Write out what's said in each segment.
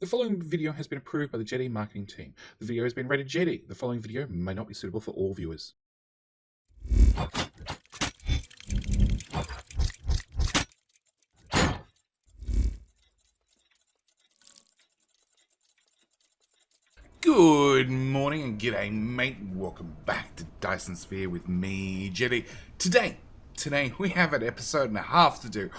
The following video has been approved by the Jetty marketing team. The video has been rated Jetty. The following video may not be suitable for all viewers. Good morning and g'day mate. Welcome back to Dyson Sphere with me, Jetty. Today we have an episode and a half to do.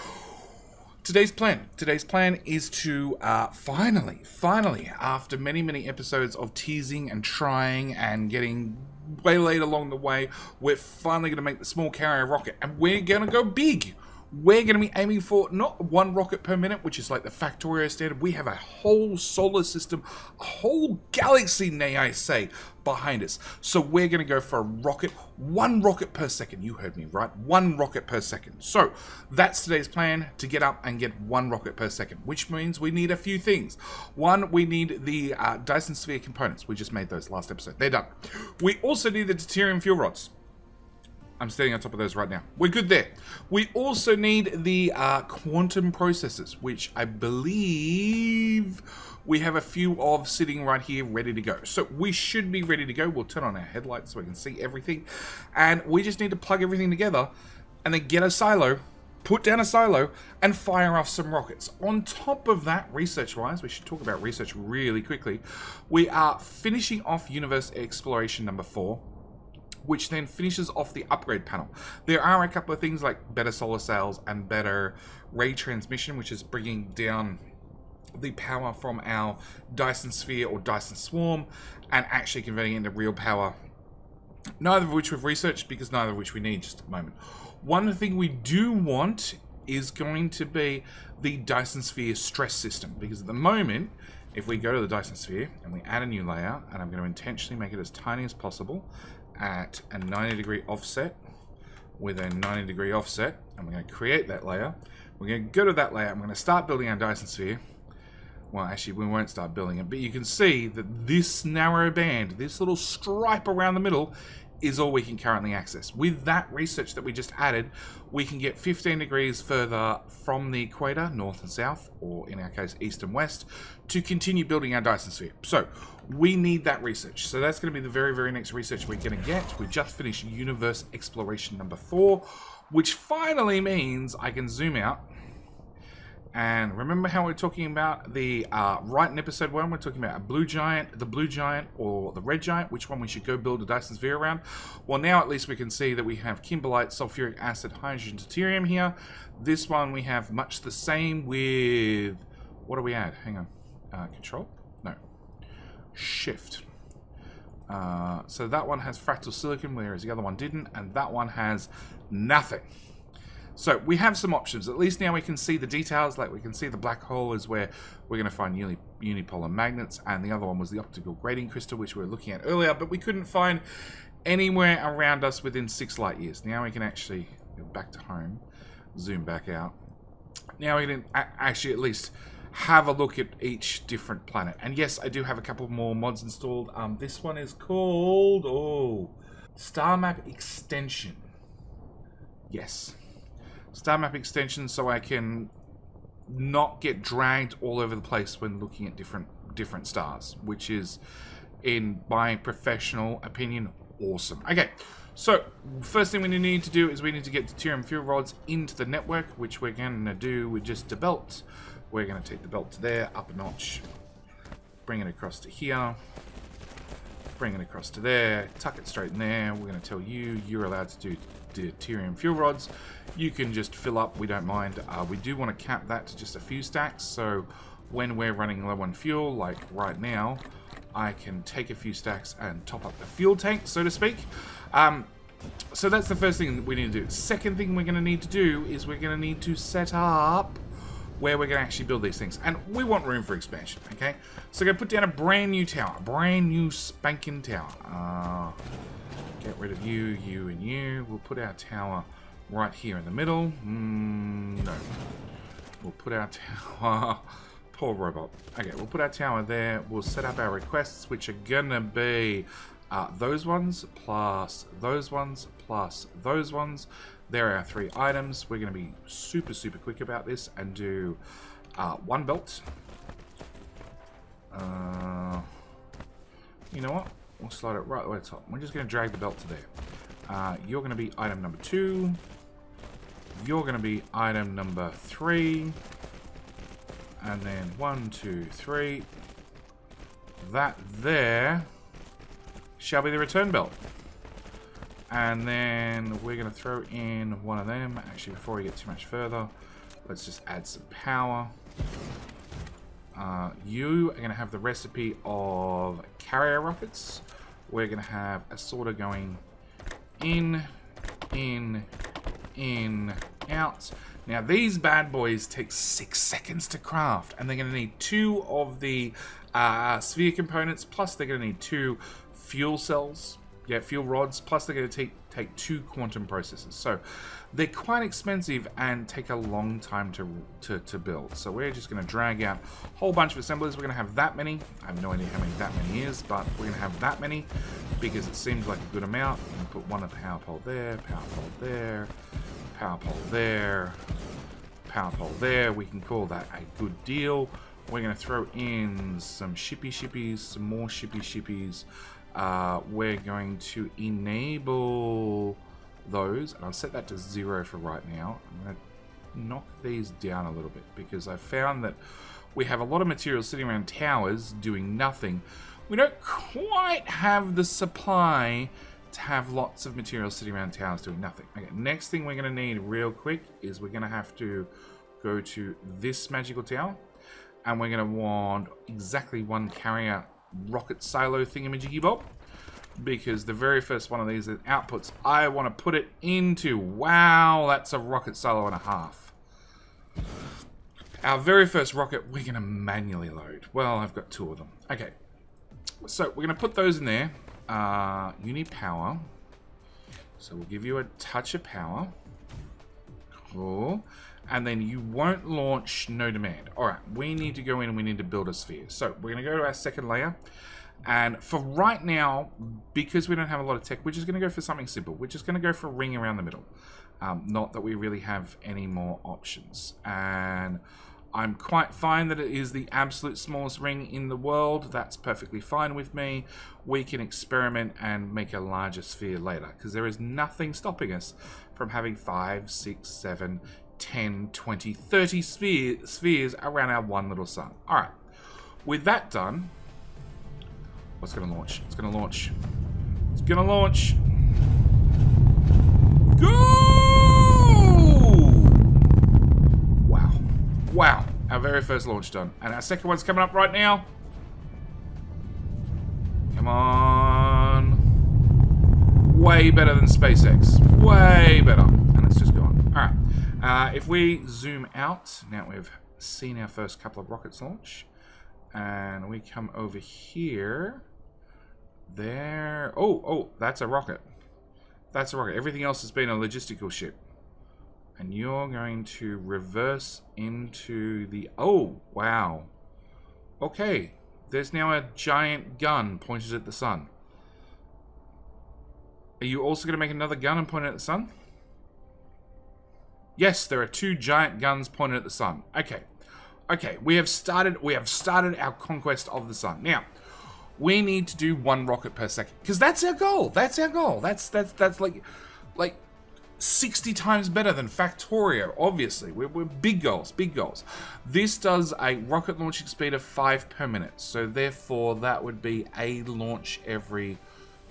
Today's plan is to finally, after many episodes of teasing and trying and getting waylaid along the way, we're finally going to make the small carrier rocket, and we're going to go big. We're going to be aiming for not one rocket per minute, which is like the Factorio standard. We have a whole solar system, a whole galaxy, may I say, behind us. So we're going to go for a rocket, one rocket per second. You heard me right, one rocket per second. So that's today's plan, to get up and get one rocket per second, which means we need a few things. One, we need the Dyson Sphere components. We just made those last episode. They're done. We also need the deuterium fuel rods. I'm standing on top of those right now. We're good there. We also need the quantum processors, which I believe we have a few of sitting right here ready to go. So we should be ready to go. We'll turn on our headlights so we can see everything. And we just need to plug everything together and then get a silo, put down a silo, and fire off some rockets. On top of that, research-wise, we should talk about research really quickly. We are finishing off Universe Exploration number 4. Which then finishes off the upgrade panel. There are a couple of things like better solar cells and better ray transmission, which is bringing down the power from our Dyson Sphere or Dyson Swarm and actually converting it into real power. Neither of which we've researched, because neither of which we need just at the moment. One thing we do want is going to be the Dyson Sphere stress system, because at the moment, if we go to the Dyson Sphere and we add a new layer, and I'm going to intentionally make it as tiny as possible, at a 90-degree offset with a 90-degree offset, and we're going to create that layer. We're going to go to that layer. I'm going to start building our Dyson Sphere. Well, actually, we won't start building it, but you can see that this narrow band, this little stripe around the middle, is all we can currently access. With that research that we just added, we can get 15 degrees further from the equator, north and south, or in our case, east and west, to continue building our Dyson Sphere. So we need that research. So that's going to be the very next research we're going to get. We just finished Universe Exploration number 4, which finally means I can zoom out. And remember how we're talking about the, right in episode 1, we're talking about a blue giant, the blue giant, or the red giant, which one we should go build a Dyson Sphere around. Well, now at least we can see that we have kimberlite, sulfuric acid, hydrogen, deuterium here. This one we have much the same with, what do we add? Hang on. Control? No. Shift. So that one has fractal silicon, whereas the other one didn't, and that one has nothing. So we have some options. At least now we can see the details. Like we can see the black hole is where we're going to find unipolar magnets, and the other one was the optical grading crystal, which we were looking at earlier, but we couldn't find anywhere around us within 6 light years. Now we can actually go back to home, zoom back out. Now we can actually at least have a look at each different planet. And yes, I do have a couple more mods installed. This one is called StarmapExtension. Yes. StarmapExtension, so I can not get dragged all over the place when looking at different stars, which is, in my professional opinion, awesome. Okay, so first thing we need to do is we need to get deuterium fuel rods into the network, which we're going to do with just the belt. We're going to take the belt to there, up a notch, bring it across to here, bring it across to there, tuck it straight in there. We're going to tell you you're allowed to do deuterium fuel rods. You can just fill up, we don't mind. We do want to cap that to just a few stacks, so when we're running low on fuel, like right now, I can take a few stacks and top up the fuel tank, so to speak. So that's the first thing that we need to do. Second thing we're going to need to do is we're going to need to set up where we're going to actually build these things. And we want room for expansion, okay? So we're going to put down a brand new tower, a brand new spanking tower. Get rid of you, you, and you. We'll put our tower right here in the middle. No. We'll put our tower... Poor robot. Okay, we'll put our tower there. We'll set up our requests, which are going to be those ones, plus those ones, plus those ones. There are our 3 items. We're going to be super quick about this and do one belt, You know what? We'll slide it right away to the top. We're just going to drag the belt to there. You're going to be item number 2. You're going to be item number 3. And then 1, 2, 3. That there shall be the return belt. And then we're going to throw in one of them. Actually, before we get too much further, let's just add some power. You are going to have the recipe of carrier rockets. We're going to have a sorter going in, out. Now, these bad boys take 6 seconds to craft, and they're going to need 2 of the sphere components, plus they're going to need 2 fuel cells. Yeah, fuel rods, plus they're going to take 2 quantum processors. So they're quite expensive and take a long time to build. So we're just going to drag out a whole bunch of assemblies. We're going to have that many. I have no idea how many that many is, but we're going to have that many because it seems like a good amount. I'm going to put one of the power pole there, power pole there, power pole there, power pole there. We can call that a good deal. We're going to throw in some shippies, some more shippies. We're going to enable those, and I'll set that to 0 for right now. I'm going to knock these down a little bit because I found that we have a lot of material sitting around towers doing nothing. We don't quite have the supply to have lots of material sitting around towers doing nothing. Okay, next thing we're going to need real quick is we're going to have to go to this magical tower, and we're going to want exactly 1 carrier rocket silo thingamajiggy bob, because the very first one of these outputs I want to put it into. Wow, that's a rocket silo and a half. Our very first rocket we're going to manually load. Well, I've got 2 of them. Okay, so we're going to put those in there. You need power, so we'll give you a touch of power. Cool. And then you won't launch no demand. Alright, we need to go in and we need to build a sphere. So we're going to go to our second layer. And for right now, because we don't have a lot of tech, we're just going to go for something simple. We're just going to go for a ring around the middle. Not that we really have any more options. And I'm quite fine that it is the absolute smallest ring in the world. That's perfectly fine with me. We can experiment and make a larger sphere later, because there is nothing stopping us from having 5, 6, 7, 10, 20, 30 spheres around our one little sun. Alright, with that done, what's going to launch? It's going to launch. It's going to launch. Go! Wow. Wow. Our very first launch done. And our second one's coming up right now. Come on. Way better than SpaceX. Way better. And it's just gone. Alright. If we zoom out, now we've seen our first couple of rockets launch, and we come over here, there, oh, that's a rocket. That's a rocket. Everything else has been a logistical ship. And you're going to reverse into the, oh, wow. Okay, there's now a giant gun pointed at the sun. Are you also going to make another gun and point it at the sun? Yes, there are 2 giant guns pointed at the sun. Okay. Okay, we have started our conquest of the sun. Now, we need to do 1 rocket per second, because that's our goal. That's our goal. That's like 60 times better than Factorio, obviously. We're big goals, big goals. This does a rocket launching speed of 5 per minute, so therefore that would be a launch every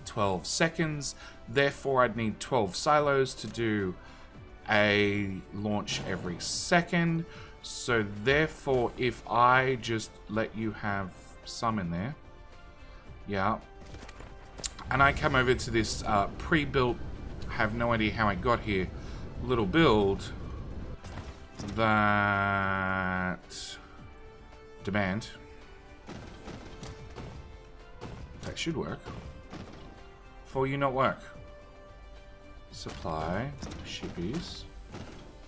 12 seconds. Therefore, I'd need 12 silos to do a launch every second. So therefore, if I just let you have some in there, yeah, and I come over to this pre-built, have no idea how I got here, little build, that demand, that should work. For you not work. Supply, shippies,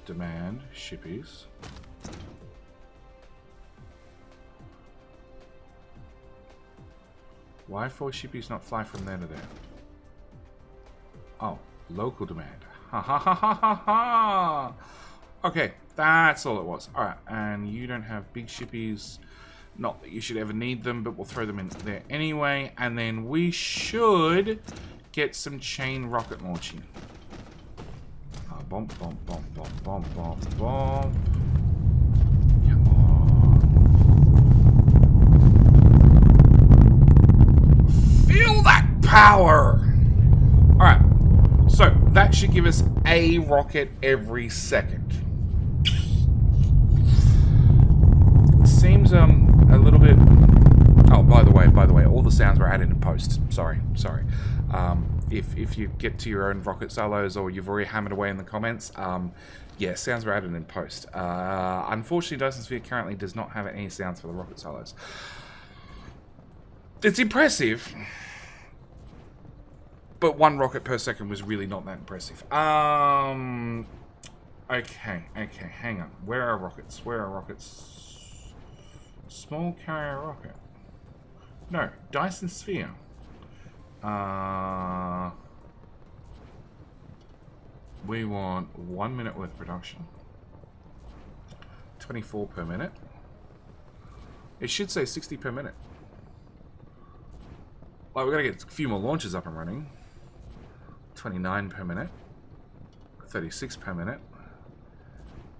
demand, shippies. Why 4 shippies not fly from there to there? Oh, local demand. Ha ha ha ha ha ha! Okay, that's all it was. Alright, and you don't have big shippies. Not that you should ever need them, but we'll throw them in there anyway. And then we should get some chain rocket launching. Bomb, bomb, bomb, bomb, bomb, bomb, bomb. Come on. Feel that power! Alright, so that should give us a rocket every second. Seems a little bit... Oh, by the way, all the sounds were added in post. Sorry. If you get to your own rocket solos or you've already hammered away in the comments, yeah, sounds were added in post. Unfortunately, Dyson Sphere currently does not have any sounds for the rocket solos. It's impressive, but 1 rocket per second was really not that impressive. Okay, hang on. Where are rockets? Small carrier rocket. No, Dyson Sphere. We want 1 minute worth of production. 24 per minute. It should say 60 per minute. Like, we're gonna get a few more launches up and running. 29 per minute. 36 per minute.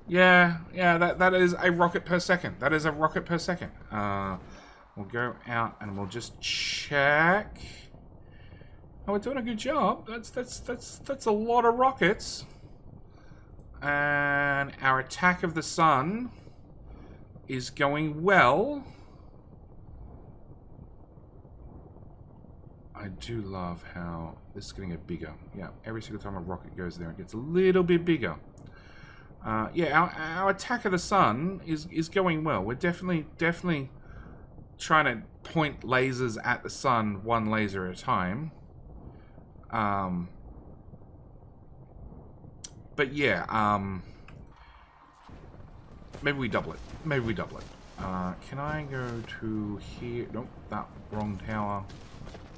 Yeah, that is a rocket per second. That is a rocket per second. We'll go out and we'll just check. Oh, we're doing a good job. That's a lot of rockets. And our attack of the sun is going well. I do love how this is going to get bigger. Yeah, every single time a rocket goes there, it gets a little bit bigger. Yeah, our attack of the sun is going well. We're definitely trying to point lasers at the sun, 1 laser at a time. But yeah, maybe we double it. Can I go to here? Nope, that wrong tower.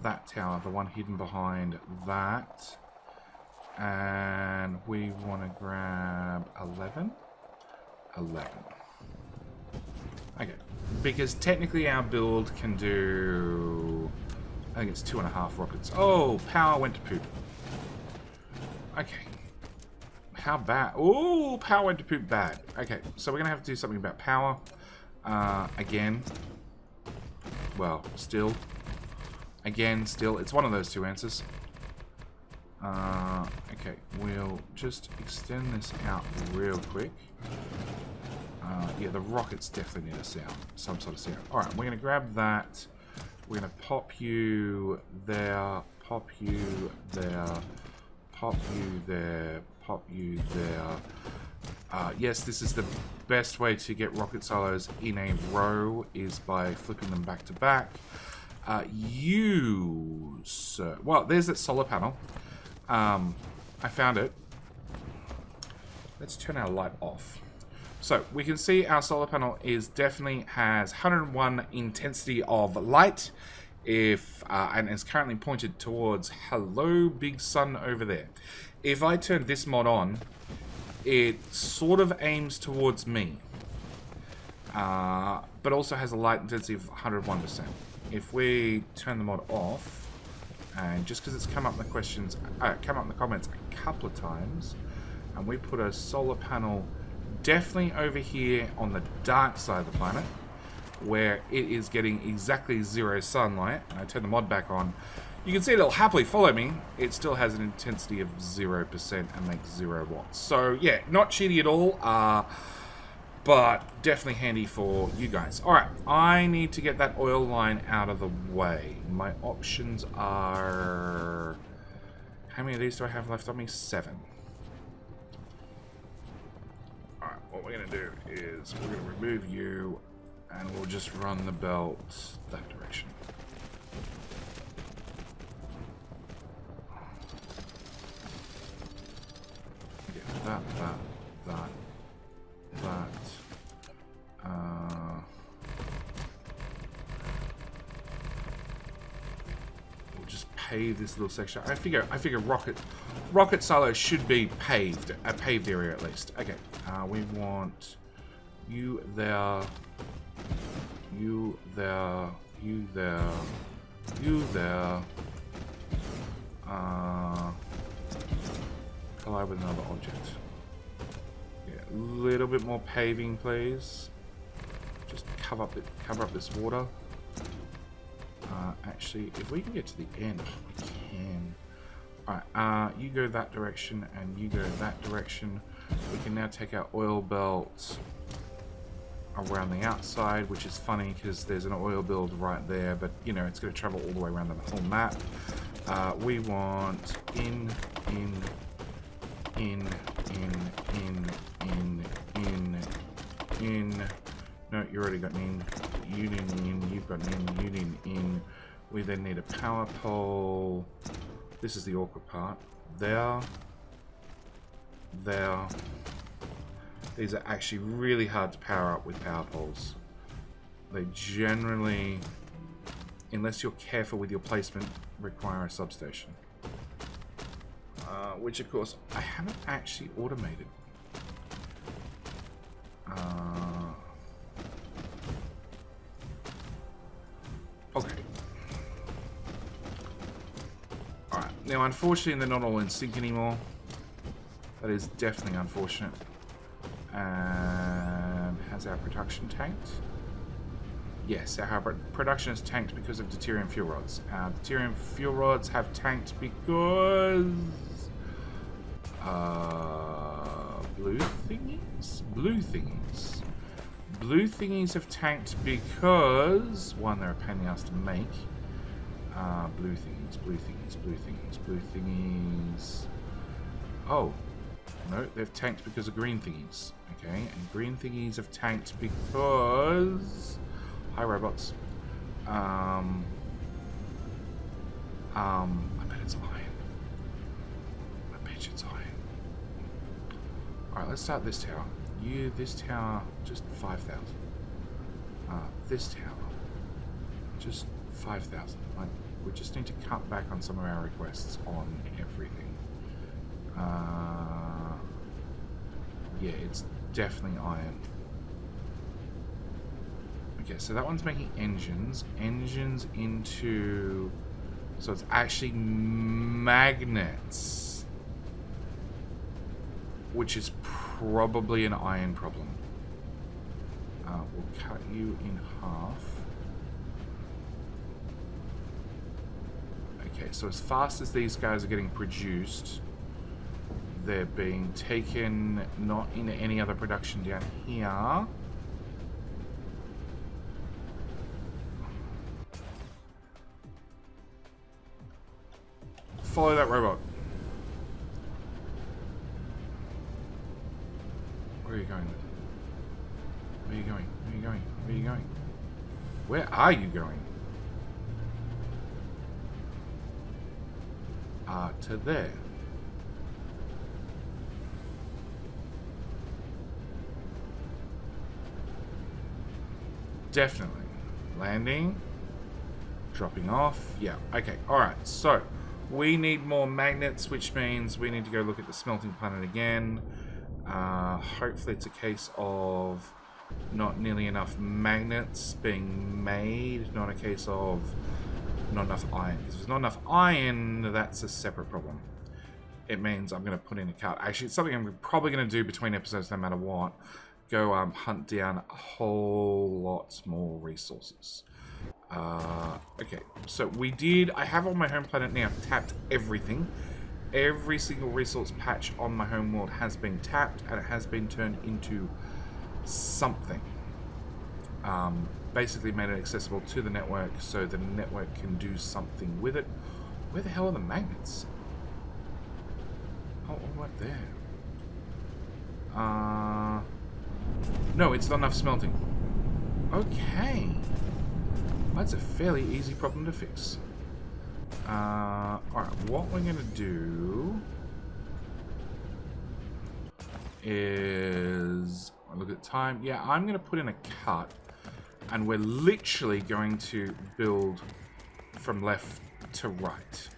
That tower, the one hidden behind that. And we want to grab 11. Okay, because technically our build can do, I think it's 2.5 rockets. Oh, power went to poop. Okay. How bad? Oh, power went to poop bad. Okay, so we're going to have to do something about power. Again. Well, still. Again, still. It's one of those 2 answers. Okay, we'll just extend this out real quick. Yeah, the rockets definitely need a sound. Some sort of sound. Alright, we're going to grab that. We're going to pop you there. Pop you there. Pop you there. Pop you there. Yes, this is the best way to get rocket solos in a row, is by flipping them back to back. Well, there's that solar panel. I found it. Let's turn our light off. So we can see our solar panel definitely has 101 intensity of light, and is currently pointed towards hello big sun over there. If I turn this mod on, it sort of aims towards me, but also has a light intensity of 101%. If we turn the mod off, and just because it's come up in the comments a couple of times, and we put a solar panel definitely over here on the dark side of the planet, where it is getting exactly 0 sunlight, and I turn the mod back on, you can see it'll happily follow me. It still has an intensity of 0% and makes 0 watts. So yeah, not cheaty at all, but definitely handy for you guys. Alright, I need to get that oil line out of the way. My options are... How many of these do I have left on me? 7. Alright, what we're going to do is we're going to remove you, and we'll just run the belt that direction. Yeah, that. We'll just pave this little section. I figure rocket silos should be paved, a paved area at least. Okay, we want you there, You there. You there. You there. Collide with another object. Yeah, a little bit more paving, please. Just cover up this water. Actually, if we can get to the end, we can. Alright, you go that direction and you go that direction. We can now take our oil belt around the outside, which is funny because there's an oil build right there, but you know, it's going to travel all the way around the whole map. We want in. No, you already got in. You need in. You've got in. You need in. We then need a power pole. This is the awkward part. There. These are actually really hard to power up with power poles. They generally, unless you're careful with your placement, require a substation. Which of course I haven't actually automated. Okay. Alright, now unfortunately they're not all in sync anymore. That is definitely unfortunate. And has our production tanked? Yes, our production is tanked because of deuterium fuel rods. Our deuterium fuel rods have tanked because blue thingies have tanked because one, they're a pain in the ass to make. Blue thingies. Oh, no, they've tanked because of green thingies. Okay, and green thingies have tanked because... Hi, robots. I bet it's iron. I bet it's iron. Alright, let's start this tower. This tower, just 5,000. This tower, just 5,000. Like, we just need to cut back on some of our requests on everything. Yeah, it's definitely iron. Okay, so that one's making engines. Engines into... So it's actually magnets. Which is probably an iron problem. We'll cut you in half. Okay, so as fast as these guys are getting produced, they're being taken not in any other production down here. Follow that robot. Where are you going? Where are you going? Where are you going? Where are you going? Where are you going? To there. Definitely. Landing. Dropping off. Yeah, okay. Alright, so we need more magnets, which means we need to go look at the smelting planet again. Hopefully it's a case of not nearly enough magnets being made, not a case of not enough iron. Because if there's not enough iron, that's a separate problem. It means I'm going to put in a cut. Actually, it's something I'm probably going to do between episodes no matter what. Go hunt down a whole lot more resources. Okay, so we did... I have on my home planet now tapped everything. Every single resource patch on my home world has been tapped, and it has been turned into something. Basically made it accessible to the network so the network can do something with it. Where the hell are the magnets? Oh, right there. No, it's not enough smelting. Okay. That's a fairly easy problem to fix. Alright, what we're going to do is... Look at the time. Yeah, I'm going to put in a cut. And we're literally going to build from left to right.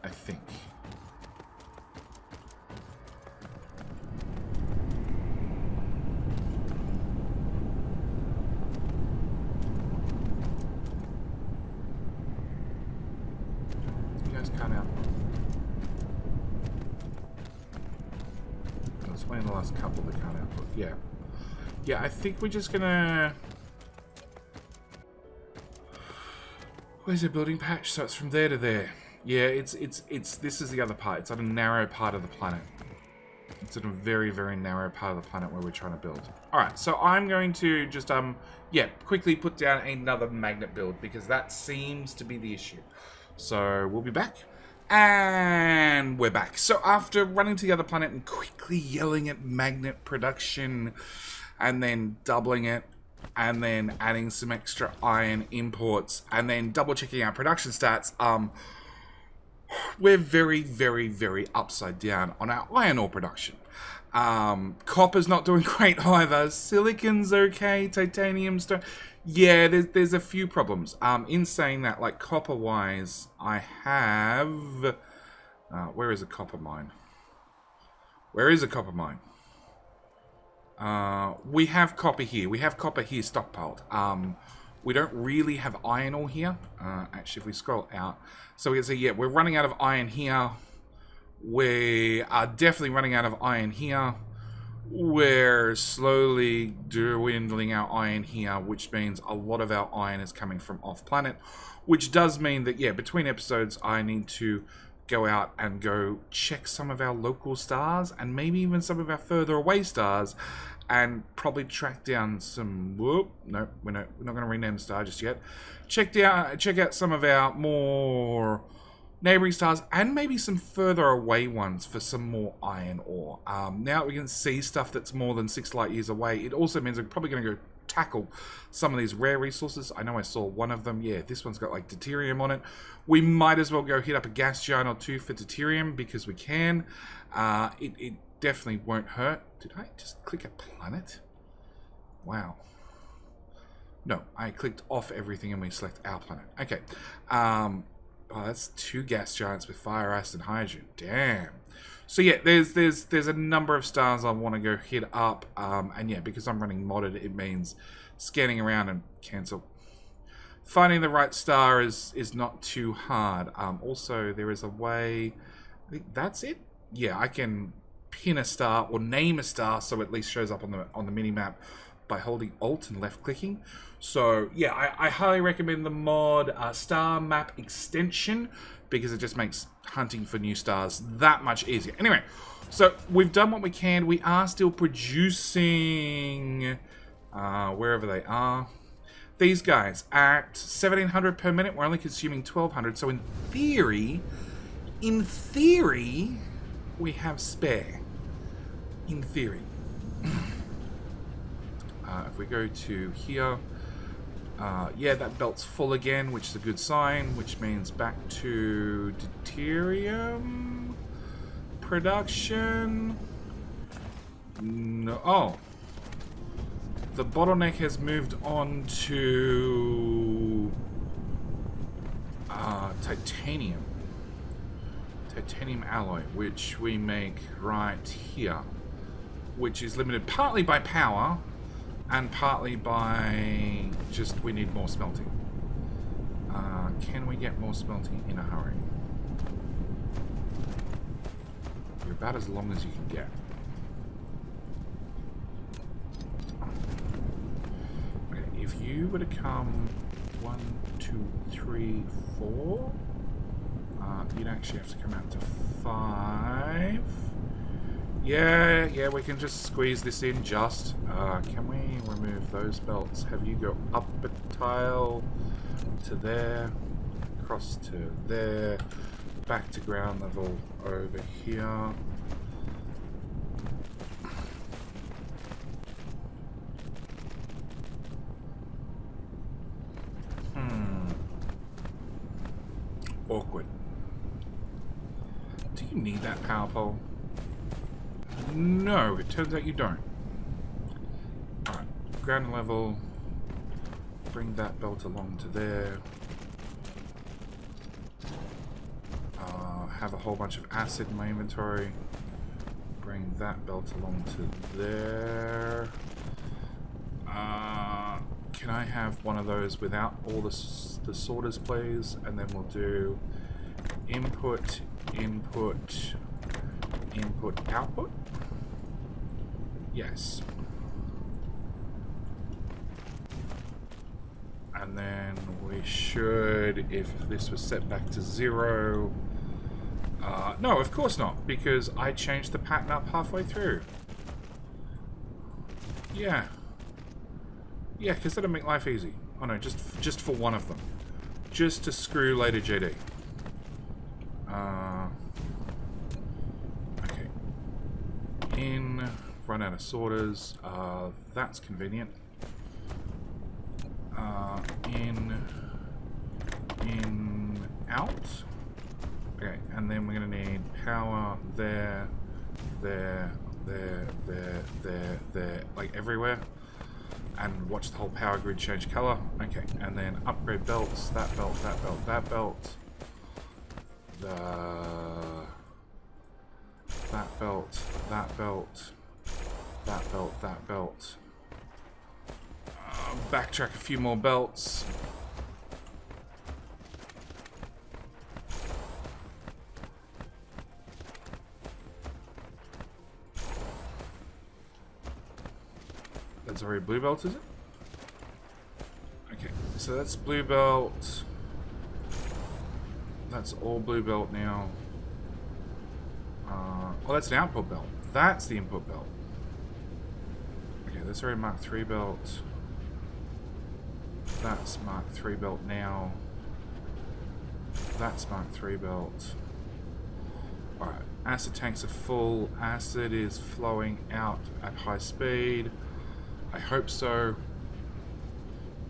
I think. cut out. I was waiting the last couple to cut out, but yeah. Yeah, I think we're just gonna... Where's the building patch? So it's from there to there. Yeah, it's this is the other part. It's on a narrow part of the planet. It's in a very, very narrow part of the planet where we're trying to build. Alright, so I'm going to just, yeah, quickly put down another magnet build because that seems to be the issue. So we'll be back. And we're back. So after running to the other planet and quickly yelling at magnet production and then doubling it and then adding some extra iron imports and then double checking our production stats, we're very, very, very upside down on our iron ore production. Copper's not doing great either. Silicon's okay. Titanium's doing... Yeah, there's a few problems. In saying that, like copper-wise, I have... where is a copper mine? Where is a copper mine? We have copper here. We have copper here stockpiled. We don't really have iron ore here. Actually, if we scroll out... So we can say, yeah, we're running out of iron here. We are definitely running out of iron here. We're slowly dwindling our iron here, which means a lot of our iron is coming from off-planet, which does mean that, yeah, between episodes, I need to go out and go check some of our local stars and maybe even some of our further away stars and probably track down some... Whoop, no, we're not going to rename the star just yet. Check out some of our more neighboring stars and maybe some further away ones for some more iron ore. Now we can see stuff that's more than 6 light years away. It also means we're probably going to go tackle some of these rare resources. I know I saw one of them. Yeah, this one's got like deuterium on it. We might as well go hit up a gas giant or two for deuterium because we can. It definitely won't hurt. Did I just click a planet? Wow. No, I clicked off everything and we select our planet. Okay. Oh, that's 2 gas giants with fire, acid, and hydrogen. Damn. So yeah, there's a number of stars I want to go hit up. And yeah, because I'm running modded, it means scanning around and cancel. Finding the right star is not too hard. Also, there is a way... I think that's it? Yeah, I can pin a star or name a star so it at least shows up on the mini-map by holding Alt and left-clicking. So yeah, I highly recommend the mod StarmapExtension because it just makes hunting for new stars that much easier. Anyway, so we've done what we can. We are still producing wherever they are. These guys at 1700 per minute. We're only consuming 1200. So in theory, we have spare. In theory. If we go to here, yeah, that belt's full again, which is a good sign, which means back to deuterium production. No, oh, the bottleneck has moved on to titanium alloy, which we make right here, which is limited partly by power and partly by just we need more smelting. Can we get more smelting in a hurry? You're about as long as you can get. Okay, if you were to come 1, 2, 3, 4, you'd actually have to come out to 5. Yeah, we can just squeeze this in just. Can we remove those belts? Have you go up a tile to there, across to there, back to ground level over here. Awkward. Do you need that power pole? No, it turns out you don't. Alright, ground level. Bring that belt along to there. Have a whole bunch of acid in my inventory. Bring that belt along to there. Can I have one of those without all the sorters, please? And then we'll do input, input, input, output. Yes. And then we should, if this was set back to 0, no, of course not, because I changed the pattern up halfway through. Yeah. Yeah, because that'll make life easy. Oh no, just for one of them. Just to screw later JD. Okay. Run out of sorters. That's convenient. Out. Okay, and then we're going to need power there, like everywhere. And watch the whole power grid change color. Okay, and then upgrade belts, that belt, that belt, that belt. That belt, that belt, that belt, that belt. Backtrack a few more belts. That's already blue belt, is it? Okay, so that's blue belt. That's all blue belt now. Oh, that's an output belt. That's the input belt. Okay, that's already Mark III belt. That's Mark III belt now. That's Mark III belt. Alright, acid tanks are full. Acid is flowing out at high speed. I hope so.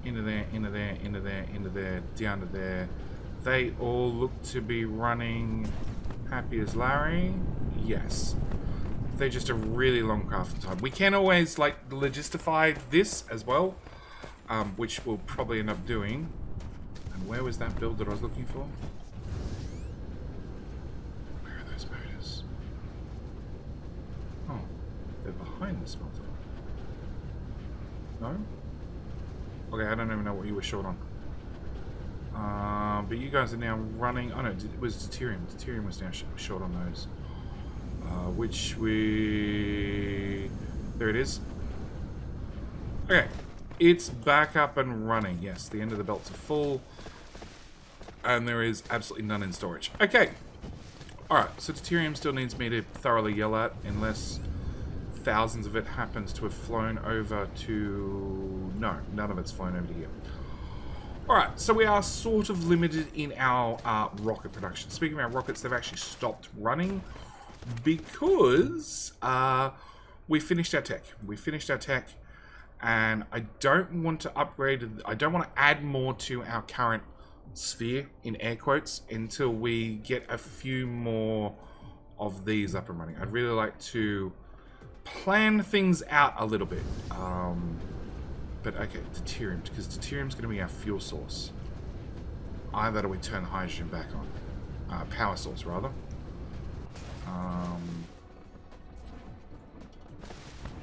Into there, into there, into there, into there, down to there. They all look to be running happy as Larry. Yes. They're just a really long crafting time. We can always, like, logistify this as well, which we'll probably end up doing. And where was that build that I was looking for? Where are those motors? Oh, they're behind the smelter. No? Okay, I don't even know what you were short on. But you guys are now running... Oh no, it was deuterium. Deuterium was now short on those. Which we... There it is. Okay. It's back up and running. Yes, the end of the belts are full. And there is absolutely none in storage. Okay. Alright, so deuterium still needs me to thoroughly yell at, unless thousands of it happens to have flown over to... No, none of it's flown over to here. Alright, so we are sort of limited in our rocket production. Speaking of our rockets, they've actually stopped running because we finished our tech. We finished our tech, and I don't want to upgrade... I don't want to add more to our current sphere, in air quotes, until we get a few more of these up and running. I'd really like to plan things out a little bit. But okay, deuterium, because deuterium's going to be our fuel source. Either do we turn the hydrogen back on. Power source, rather.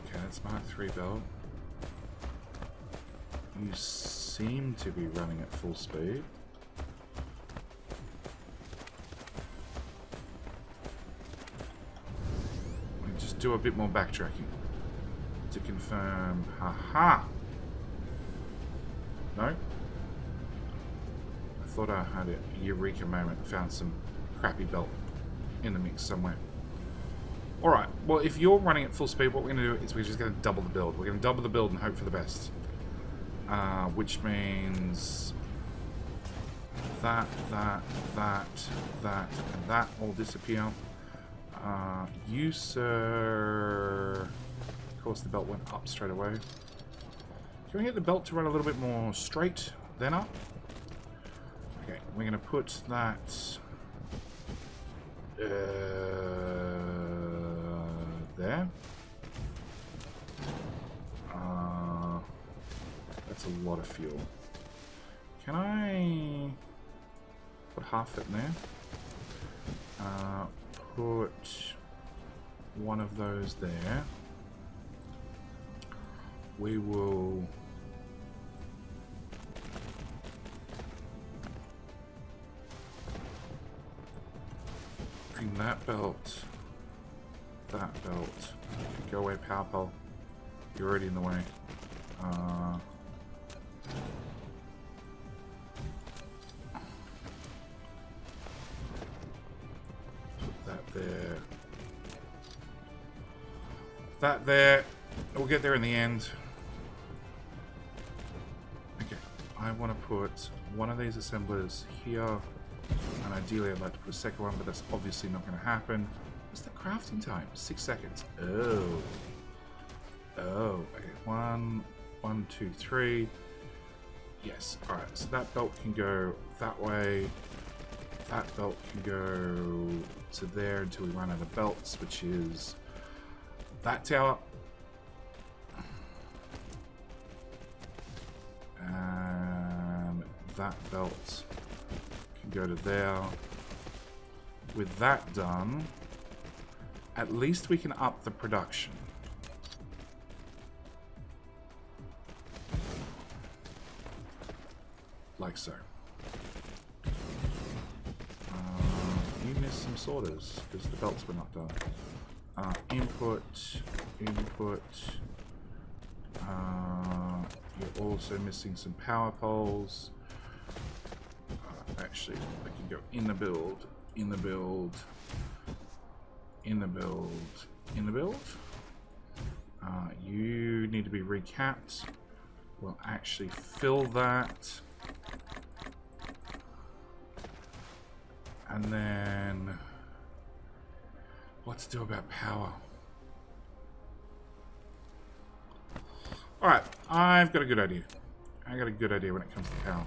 Okay, that's Mark III belt. You seem to be running at full speed. We just do a bit more backtracking to confirm. Haha! No? I thought I had a eureka moment, found some crappy belt in the mix somewhere. Alright, well, if you're running at full speed, what we're going to do is we're just going to double the build. We're going to double the build and hope for the best. Which means that, and that all disappear. You, sir... Of course, the belt went up straight away. Can we get the belt to run a little bit more straight than up? Okay, we're going to put that there. That's a lot of fuel. Can I put half it in there? Put one of those there. We will... dropping that belt. That belt. Go away, power pole. You're already in the way. Put that there. That there. We'll get there in the end. Okay. I want to put one of these assemblers here. And ideally I'd like to put a second one, but that's obviously not going to happen. What's the crafting time? 6 seconds. Oh. Oh. Okay. 1, 2, 3. Yes. Alright, so that belt can go that way. That belt can go to there until we run out of belts, which is that tower. And that belt can go to there. With that done, at least we can up the production. Like so. You missed some sorters because the belts were not done. Input. You're also missing some power poles. Actually, I can go in the build, in the build, in the build, in the build. You need to be recapped. We'll actually fill that. And then what to do about power? Alright, I've got a good idea. I got a good idea when it comes to power.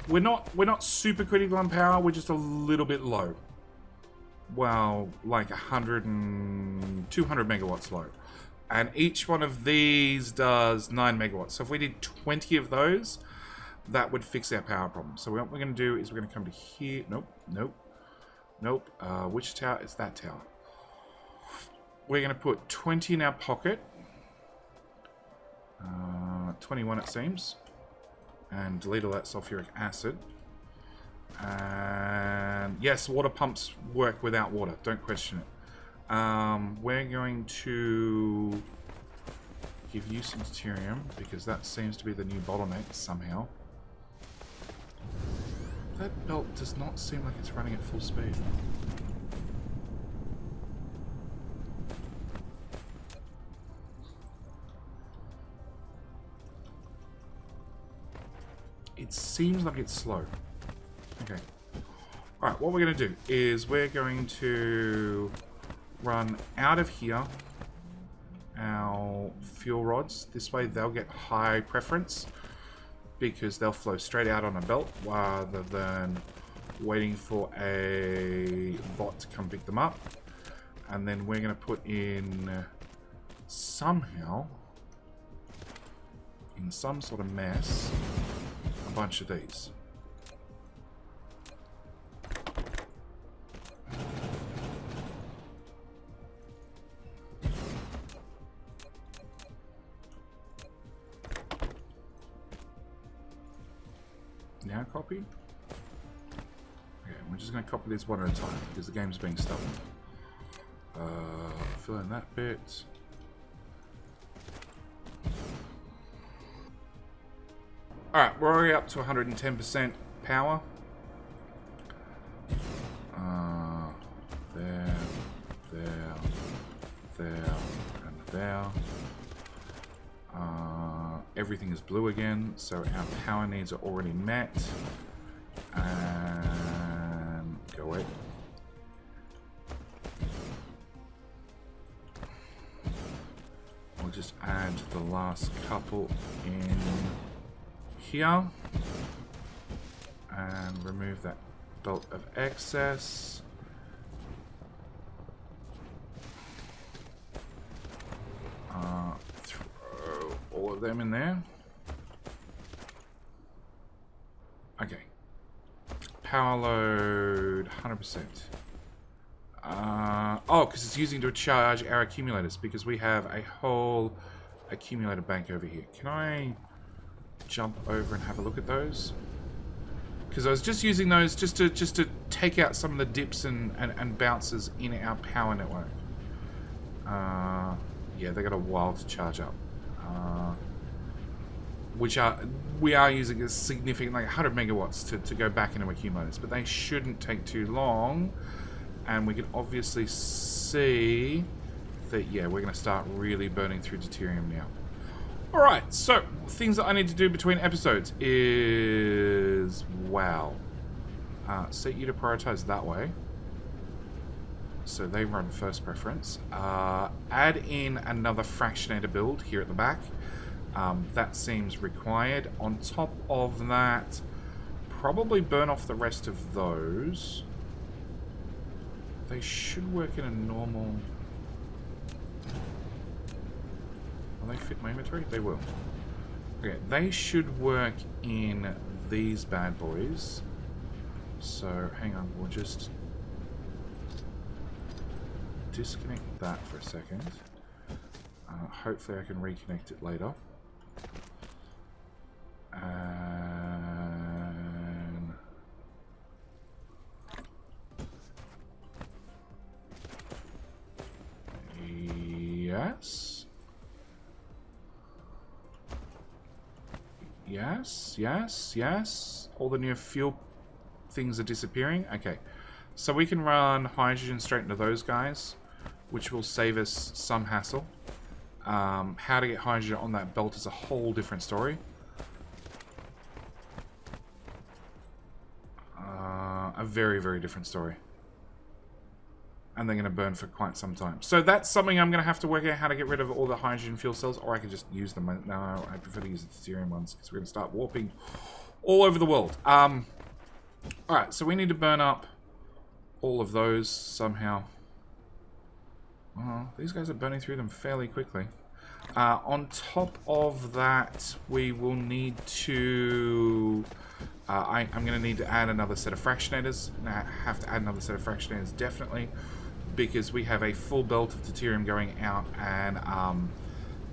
We're not super critical on power, we're just a little bit low. Well, like 200 megawatts low. And each one of these does 9 megawatts. So if we did 20 of those, that would fix our power problem. So what we're going to do is we're going to come to here. Nope. Which tower? It's that tower. We're going to put 20 in our pocket. 21 it seems. And delete all that sulfuric acid. And yes, water pumps work without water. Don't question it. We're going to give you some deuterium because that seems to be the new bottleneck somehow. That belt does not seem like it's running at full speed. It seems like it's slow. Okay. Alright, what we're going to do is we're going to run out of here our fuel rods. This way they'll get high preference because they'll flow straight out on a belt rather than waiting for a bot to come pick them up. And then we're going to put in somehow, in some sort of mess, a bunch of these. Now copy. Okay, we're just going to copy this one at a time because the game's being stubborn. Fill in that bit. Alright, we're already up to 110% power. There, and there. Everything is blue again, so our power needs are already met. And go away. We'll just add the last couple in here. And remove that belt of excess. Throw all of them in there. Okay. Power load 100%. Oh, because it's using to charge our accumulators because we have a whole accumulator bank over here. Can I jump over and have a look at those? Because I was just using those just to take out some of the dips and bounces in our power network. Yeah, they got a while to charge up. We are using a significant, like 100 megawatts to go back into accumulators, but they shouldn't take too long. And we can obviously see that, yeah, we're going to start really burning through deuterium now. Alright, so things that I need to do between episodes is, wow. Set you to prioritize that way. So they run first preference. Add in another fractionator build here at the back. That seems required. On top of that, probably burn off the rest of those. They should work in a normal... Will they fit my inventory? They will. Okay, they should work in these bad boys. So, hang on, we'll just disconnect that for a second. Hopefully I can reconnect it later. And... yes. Yes, yes, yes. All the new fuel things are disappearing. Okay. So we can run hydrogen straight into those guys, which will save us some hassle. How to get hydrogen on that belt is a whole different story. A very, very different story. And they're going to burn for quite some time. So that's something I'm going to have to work out, how to get rid of all the hydrogen fuel cells, or I can just use them. No, I prefer to use the deuterium ones, because we're going to start warping all over the world. Alright, so we need to burn up all of those somehow. These guys are burning through them fairly quickly. On top of that, we will need to... I'm going to need to add another set of fractionators. I have to add another set of fractionators, definitely, because we have a full belt of deuterium going out, and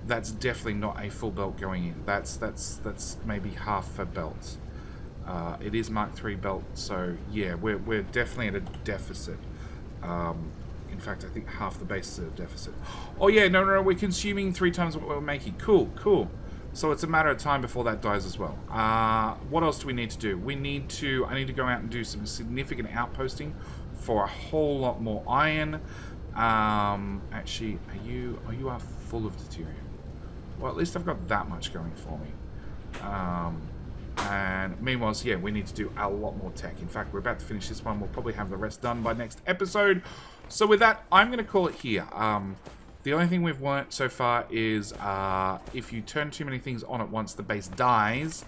that's definitely not a full belt going in. That's maybe half a belt. It is Mark III belt, so yeah, we're definitely at a deficit. In fact, I think half the base is at a deficit. Oh yeah, no, we're consuming 3 times what we're making. Cool. So it's a matter of time before that dies as well. What else do we need to do? I need to go out and do some significant outposting for a whole lot more iron. Actually, you are full of deuterium. Well, at least I've got that much going for me. And meanwhile, yeah, we need to do a lot more tech. In fact, we're about to finish this one. We'll probably have the rest done by next episode. So with that, I'm going to call it here. The only thing we've learnt so far is if you turn too many things on at once, the base dies.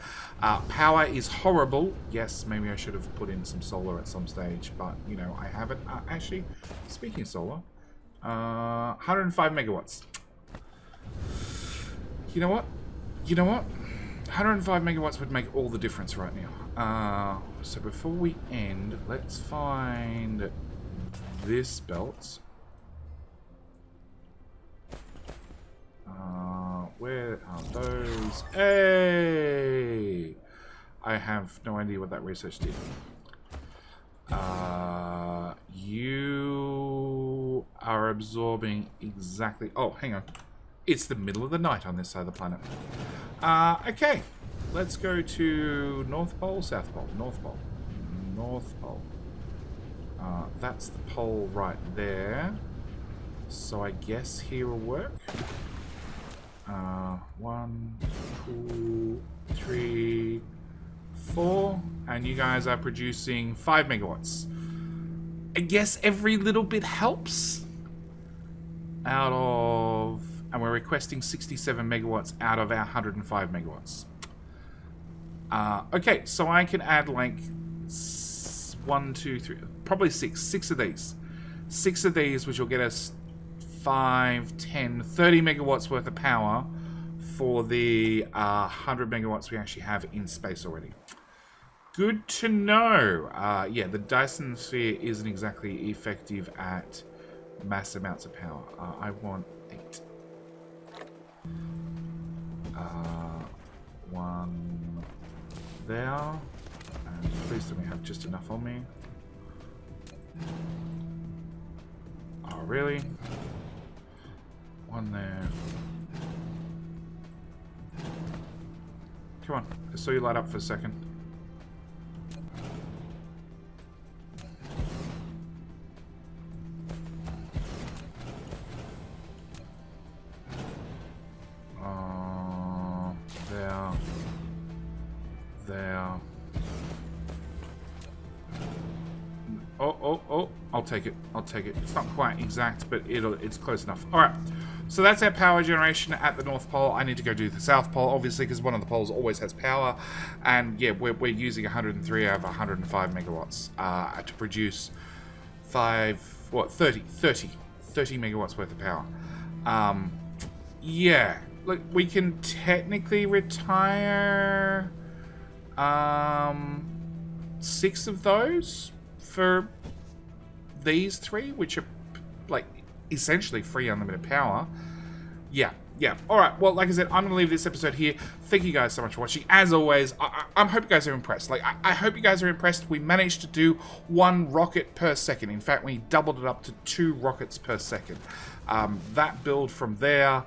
Power is horrible. Yes, maybe I should have put in some solar at some stage, but, you know, I haven't. Actually, speaking of solar, 105 megawatts. You know what? 105 megawatts would make all the difference right now. So before we end, let's find this belt. Where are those? Hey! I have no idea what that research did. You are absorbing exactly... Oh, hang on. It's the middle of the night on this side of the planet. Okay. Let's go to North Pole, South Pole, North Pole. North Pole. That's the pole right there. So I guess here will work. 1, 2, 3, 4. And you guys are producing 5 megawatts. I guess every little bit helps. Out of... And we're requesting 67 megawatts out of our 105 megawatts. Okay, so I can add like 1, 2, 3, probably 6. 6 of these. 6 of these, which will get us 5, 10, 30 megawatts worth of power for the 100 megawatts we actually have in space already. Good to know. Yeah, the Dyson Sphere isn't exactly effective at mass amounts of power. I want 8. 1 there. And please let me have just enough on me. Oh, really? One there. Come on. I saw you light up for a second. There. There. Oh. I'll take it. I'll take it. It's not quite exact, but it's close enough. Alright. So that's our power generation at the North Pole. I need to go do the South Pole, obviously, because one of the poles always has power. And yeah, we're using 103 out of 105 megawatts to produce 30 megawatts worth of power. Yeah, look, we can technically retire 6 of those for these 3, which are like essentially free unlimited power. Yeah. Alright, well, like I said, I'm going to leave this episode here. Thank you guys so much for watching. As always, I hope you guys are impressed. Like, I hope you guys are impressed. We managed to do 1 rocket per second. In fact, we doubled it up to 2 rockets per second. That build from there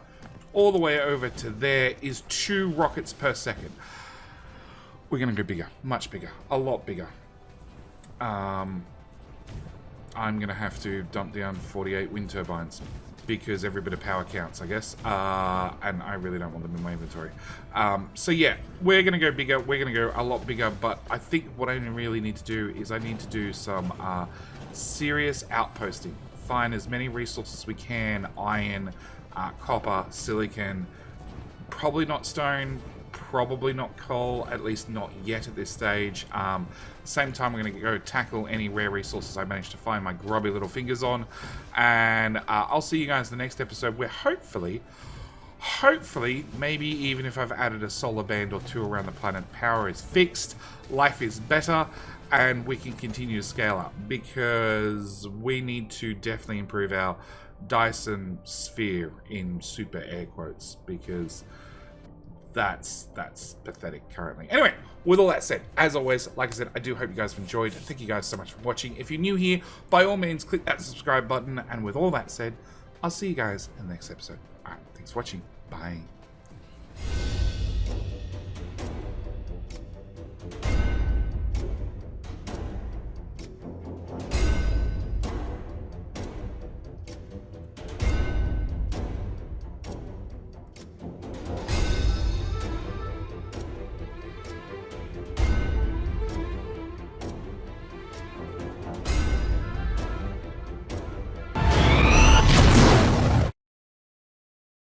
all the way over to there is 2 rockets per second. We're going to go bigger. Much bigger. A lot bigger. I'm going to have to dump down 48 wind turbines because every bit of power counts, I guess. And I really don't want them in my inventory. So yeah, we're going to go bigger. We're going to go a lot bigger. But I think what I really need to do is I need to do some serious outposting. Find as many resources as we can. Iron, copper, silicon, probably not stone, probably not coal, at least not yet at this stage. Same time, we're going to go tackle any rare resources I managed to find my grubby little fingers on. And I'll see you guys in the next episode where hopefully, maybe even if I've added a solar band or 2 around the planet, power is fixed, life is better, and we can continue to scale up. Because we need to definitely improve our Dyson Sphere in super air quotes, because that's pathetic currently. Anyway, with all that said, as always, like I said, I do hope you guys have enjoyed. Thank you guys so much for watching. If you're new here, by all means, click that subscribe button. And with all that said, I'll see you guys in the next episode. All right, thanks for watching. Bye.